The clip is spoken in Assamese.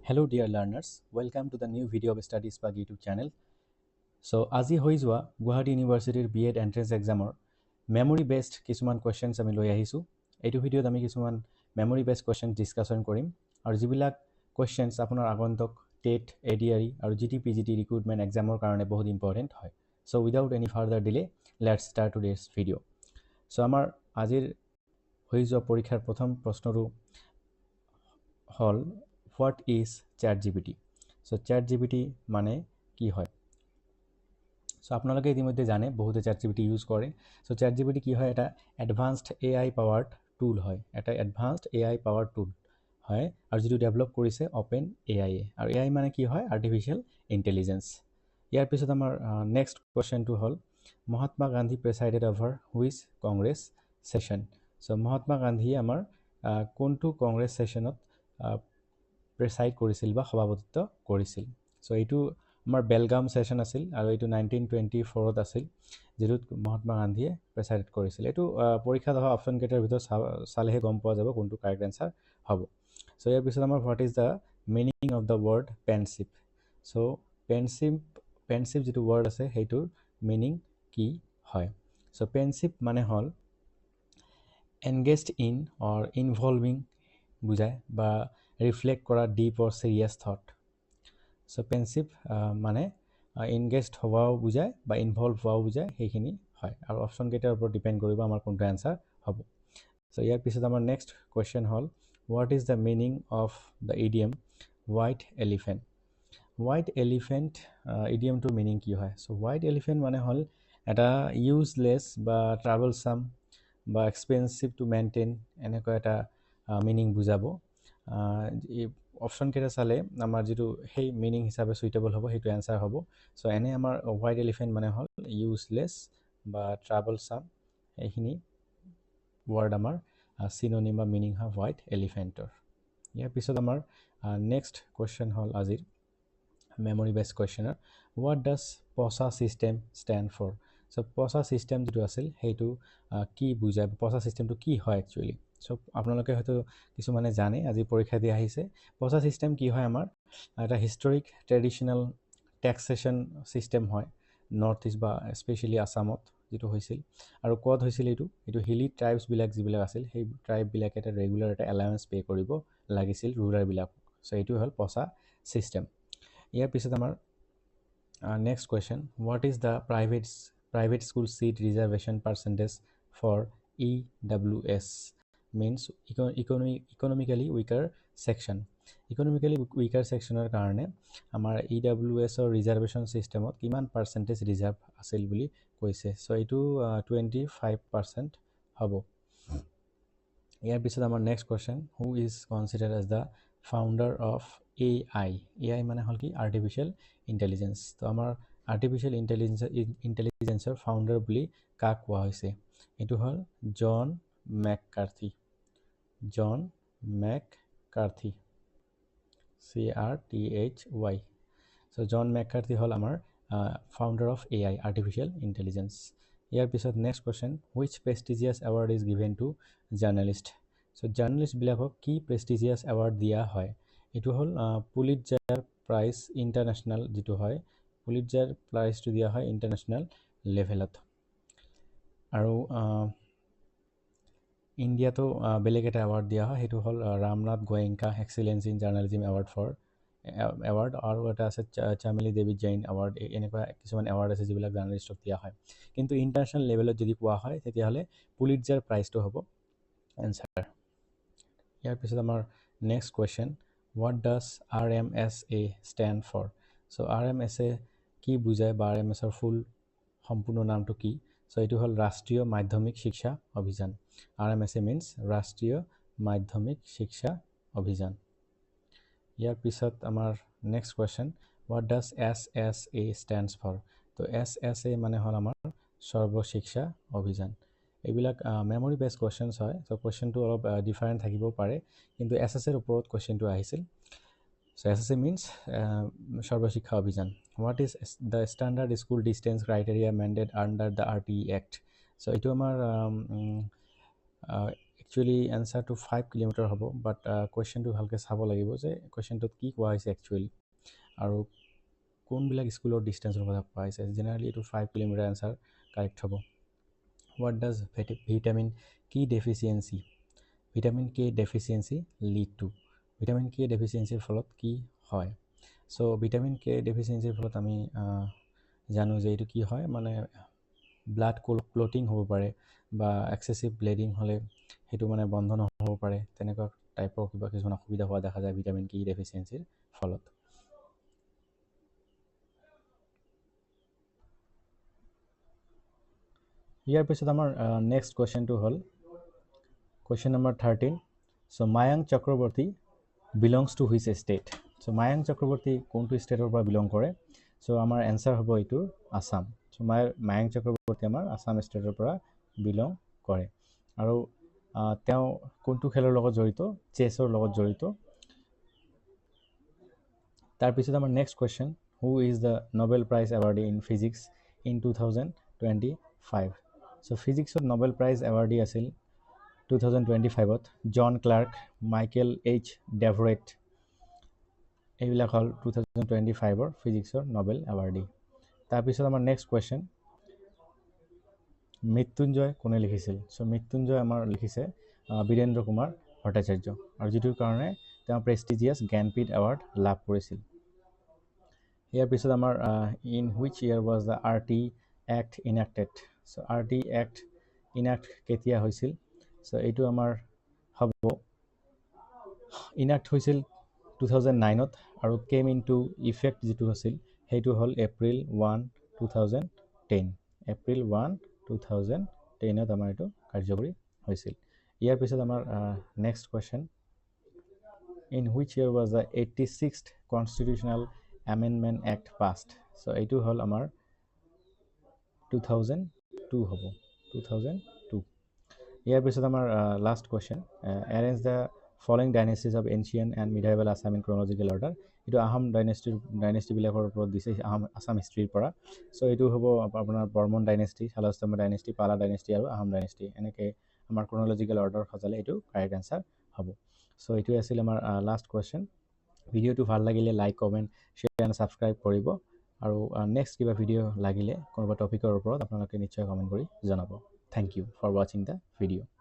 Hello dear learners, welcome to the new video of Study Spark YouTube channel. So আজি হৈ যোৱা গুৱাহাটী ইউনিভাৰ্চিটিৰ B.Ed এন্ট্ৰেন্স এক্সামৰ মেমৰি বেসড কিছুমান কোৱেশ্চনছ আমি লৈ আহিছোঁ। এইটো ভিডিঅ'ত আমি কিছুমান মেমৰি বেসড কোৱেশ্চন ডিসকাশন কৰিম আৰু যিবিলাক কোৱেশ্চনছ আপোনাৰ আগন্তুক টেট এডিআৰই আৰু জিটি ৰিক্ৰুটমেন্ট এক্সামৰ কাৰণে বহুত ইম্পৰ্টেন্ট হয়। So without any further delay, let's start today's video. So আমাৰ আজিৰ হৈ যোৱা পৰীক্ষাৰ প্ৰথম প্ৰশ্নটো হল what is ChatGPT? So ChatGPT মানে কি হয়? So আপোনালোকে ইতিমধ্যে জানে বহুতে ChatGPT ইউজ কৰে। So ChatGPT কি হয়? এটা এডভান্সড AI পাৱাৰ্ড টুল হয়। এটা এডভান্সড AI পাৱাৰ্ড টুল হয় আৰু যেটো ডেভেলপ কৰিছে ওপেন AI আৰু AI মানে কি হয়? আৰ্টিফিশিয়াল ইন্টেলিজেন্স। ইয়াৰ পিছত আমাৰ নেক্সট কোৱেশ্চনটো হল Mahatma Gandhi presided over which Congress session. So Mahatma Gandhi আমাৰ কোনটো কংগ্ৰেছ সেশনত প্ৰেসাইড কৰিছিল বা সভাপতিত্ব কৰিছিল। সো এইটো আমাৰ বেলগাম সেশন আছিল আৰু এইটো 1924ত আছিল যেটোত মহাত্মা গান্ধীয়ে প্ৰেসাইড কৰিছিল। এইটো পৰীক্ষাত অহা অপচন কেইটাৰ ভিতৰত চালেহে গম পোৱা যাব কোনটো কাৰেক্ট আনসাৰ হ'ব। সো ইয়াৰ পিছত আমাৰ what is the meaning of the word pensive. So pensive যেটো ৱৰ্ড আছে সেইটোৰ মিনিং কি হয়? সো পেনশিপ মানে হল engaged in or involving বুজায় বা রিফ্লেক্ট করা deep or serious thought. So pensive মানে এনগেজড হওয়াও বুজায় বা ইনভলভ হওয়াও বুজায় সেইখিনি হয় আৰু অপশন কেইটাৰ ওপৰত ডিপেন্ড কৰিব আমাৰ কোনটো আনসাৰ হ'ব। সো ইয়াৰ পিছত আমাৰ নেক্সট কোৱেশ্চন হল what is the meaning of the idiom white elephant. White elephant ইডিয়মটোৰ মিনিং কি হয়? সো হোৱাইট এলিফেণ্ট মানে হল এটা ইউজলেছ বা ট্ৰাভেলছাম বা এক্সপেন্সিভ টু মেইনটেইন এনেকুৱা এটা মিনিং বুজাব। অপশন কেইটা চালে আমাৰ যেটো সেই মিনিং হিচাপে সুইটেবল হ'ব সেইটো আনসাৰ হ'ব। সো এনে আমাৰ হোৱাইট এলিফেণ্ট মানে হল ইউজলেছ বা ট্ৰাভেলছাম এইখিনি ৱৰ্ড আমাৰ সিনোনিম বা মিনিং হয় হোৱাইট এলিফেণ্টৰ। ইয়াৰ পিছত আমাৰ নেক্সট কোৱেশ্চন হল আজিৰ মেমৰি বেসড কোৱেশ্চনৰ হোৱাট ডাজ পছা সিস্টেম ষ্টেণ্ড ফৰ। সো পছা সিস্টেম যেটো আছিল সেইটো কি বুজায়? পছা সিস্টেমটো কি হয় একচুয়ালি? সো আপোনালোকে হয়তো কিছুমানে জানে আজি পৰীক্ষা দি আহিছে। পছা সিস্টেম কি হয়? আমাৰ এটা হিষ্টৰিক ট্ৰেডিশনাল ট্যাক্সেশন সিস্টেম হয় নৰ্থ ইষ্ট বা স্পেশালি আসামত যেটো হৈছিল আৰু ক'ত হৈছিল এইটো হিলি ট্ৰাইবছ বিলাক যিবিলাক আছিল সেই ট্ৰাইব বিলাক এটা ৰেগুলাৰ এটা এলাউন্স পে কৰিব লাগিছিল ৰুলাৰ বিলাক। সো এইটো হল পছা সিস্টেম। ইয়াৰ পিছত আমাৰ next question what is the private school seat reservation percentage for EWS means economically weaker section. Economically weaker sectionৰ কাৰণে আমাৰ EWS ৰ ৰিজাৰ্ভেশন সিস্টেমত কিমান পাৰ্সেন্টেজ ৰিজাৰ্ভ আছিল বুলি কৈছে। সো এইটো 25% হ'ব। ইয়াৰ পিছত আমাৰ next question who is considered as the founder of AI। AI মানে হল কি? Artificial intelligence. তো আমাৰ আৰ্টিফিশিয়াল ইন্টেলিজেন্সৰ ফাউণ্ডাৰ বুলি কাক কোৱা হৈছে? এইটো হল জন মেককাৰ্থি। জন মেককাৰ্থি CRTHY। সো জন মেককাৰ্থি হল আমাৰ ফাউণ্ডাৰ অফ AI আৰ্টিফিশিয়াল ইন্টেলিজেন্স। ইয়াৰ পিছত next question which prestigious award is given to journalist. So journalist বিলাকক কি প্ৰেষ্টিজিয়াছ এৱাৰ্ড দিয়া হয়? এইটো হল পুলিটজাৰ প্ৰাইজ ইন্টাৰনেশ্যনেল যেটো হয় পুলিটজাৰ প্ৰাইজটো দিয়া হয় ইন্টাৰনেশ্যনেল লেভেলত। আৰু ইণ্ডিয়াতো বেলেগ এটা এৱাৰ্ড দিয়া হয় সেইটো হল Ramnath Goenka excellence in journalism award আৰু এটা আছে চামেলি দেৱী জৈন এৱাৰ্ড। এনেকুৱা কিছুমান এৱাৰ্ড আছে যিবিলাক জাৰ্নালিষ্টক দিয়া হয়। কিন্তু ইন্টাৰনেশ্যনেল লেভেলত যদি কোৱা হয় তেতিয়াহ'লে পুলিটজাৰ প্ৰাইজটো হ'ব এনসাৰ। ইয়াৰ পিছত আমাৰ next question what does RMSA stand for. So RMSA কি বুজায় বা RMS ৰ ফুল সম্পূৰ্ণ নামটো কি? সো এইটো হল ৰাষ্ট্ৰীয় মাধ্যমিক শিক্ষা অভিযান। RMSA means ৰাষ্ট্ৰীয় মাধ্যমিক শিক্ষা অভিযান। ইয়াৰ পিছত আমাৰ next question what does SSA stands for। তো SSA মানে হল আমাৰ সৰ্ব শিক্ষা অভিযান। এইবিলাক মেমৰি বেসড কোৱেশ্চনছ হয়। সো কোৱেশ্চনটো অলপ ডিফাৰেণ্ট থাকিব পাৰে কিন্তু SSA ৰ ওপৰত কোৱেশ্চনটো আহিছিল। So SSA means Sarva Shiksha Abhiyan. What is the standard school distance criteria mandated under the RTE Act। So এইটো আমাৰ একচুৱেলি এনচাৰটো 5 কিলোমিটাৰ হ'ব, বাট কুৱেশ্যনটো ভালকৈ চাব লাগিব যে কুৱেশ্যনটোত কি কোৱা হৈছে একচুৱেলি আৰু কোনবিলাক স্কুলৰ ডিষ্টেঞ্চৰ কথা কোৱা হৈছে। জেনেৰেলি এইটো 5 কিলোমিটাৰ এনচাৰ কাৰেক্ট হ'ব। What does vitamin K deficiency lead to? Vitamin K ডেফিচিয়েঞ্চিৰ ফলত কি হয়? চ' ভিটামিন কে ডেফিচিয়েঞ্চিৰ ফলত আমি জানো যে এইটো কি হয়, মানে ব্লাড ক্লটিং হ'ব পাৰে বা এক্সেচিভ ব্লিডিং হ'লে সেইটো মানে বন্ধ নহ'ব পাৰে, তেনেকুৱা টাইপৰ কিবা কিছুমান অসুবিধা হোৱা দেখা যায় ভিটামিন কে ডেফিচিয়েঞ্চিৰ ফলত। ইয়াৰ পিছত আমাৰ নেক্সট কুৱেশ্যনটো হ'ল question number 13। So' Mayank Chakraborty belongs to which state? So' Mayank Chakraborty কোনটো ষ্টেটৰ পৰা বিলং কৰে? চ' আমাৰ এনচাৰ হ'ব এইটো আছাম। চ' মায়াংক চক্ৰৱৰ্তী আমাৰ আছাম ষ্টেটৰ পৰা বিলং কৰে আৰু তেওঁ কোনটো খেলৰ লগত জড়িত? চেছৰ লগত জড়িত। তাৰপিছত আমাৰ next question, who is the Nobel prize awardee in physics in 2025? So' ফিজিক্সত নোবেল প্ৰাইজ এৱাৰ্ডি আছিল 2025ত John Clarke, Michael H Devoret, এইবিলাক হ'ল 2025ৰ ফিজিক্সৰ নোবেল এৱাৰ্ডি। তাৰপিছত আমাৰ নেক্সট কুৱেশ্যন, মৃত্যুঞ্জয় কোনে লিখিছিল? চ' মৃত্যুঞ্জয় আমাৰ লিখিছে বীৰেন্দ্ৰ কুমাৰ ভট্টাচাৰ্য, আৰু যিটোৰ কাৰণে তেওঁ প্ৰেষ্টিজিয়াছ জ্ঞানপীঠ এৱাৰ্ড লাভ কৰিছিল। ইয়াৰ পিছত আমাৰ in which year was the RT act enacted? So' RT act enact কেতিয়া হৈছিল? চ' এইটো আমাৰ হ'ব ইনেক্ট হৈছিল 2009ত আৰু কেম ইন টু ইফেক্ট যিটো আছিল সেইটো হ'ল এপ্ৰিল 1, 2010। এপ্ৰিল 1, 2010ত আমাৰ এইটো কাৰ্যকৰী হৈছিল। ইয়াৰ পিছত আমাৰ next question, in which year was the 86th constitutional amendment act passed? So' এইটো হ'ল আমাৰ 2002 হ'ব, 2002। ইয়াৰ পিছত আমাৰ last question, arrange the following dynasties of ancient and medieval Assam in chronological order? এইটো আহোম ডাইনেষ্টিবিলাকৰ ওপৰত দিছে, আছাম হিষ্ট্ৰীৰ পৰা। চ' এইটো হ'ব আপোনাৰ বৰ্মন ডাইনেষ্টি, শালস্তম্ভ ডাইনেষ্টি, পালা ডাইনেষ্টি আৰু আহোম ডাইনেষ্টি, এনেকৈ আমাৰ ক্ৰনলজিকেল অৰ্ডাৰ সজালে এইটো কাৰেক্ট এনচাৰ হ'ব। চ' এইটোৱে আছিল আমাৰ লাষ্ট কুৱেশ্যন। ভিডিঅ'টো ভাল লাগিলে like, comment, share and subscribe কৰিব, আৰু নেক্সট কিবা ভিডিঅ' লাগিলে কোনোবা টপিকৰ ওপৰত আপোনালোকে নিশ্চয় কমেণ্ট কৰি জনাব। থেংক ইউ ফৰ ৱাচিং দ্য ভিডিঅ'।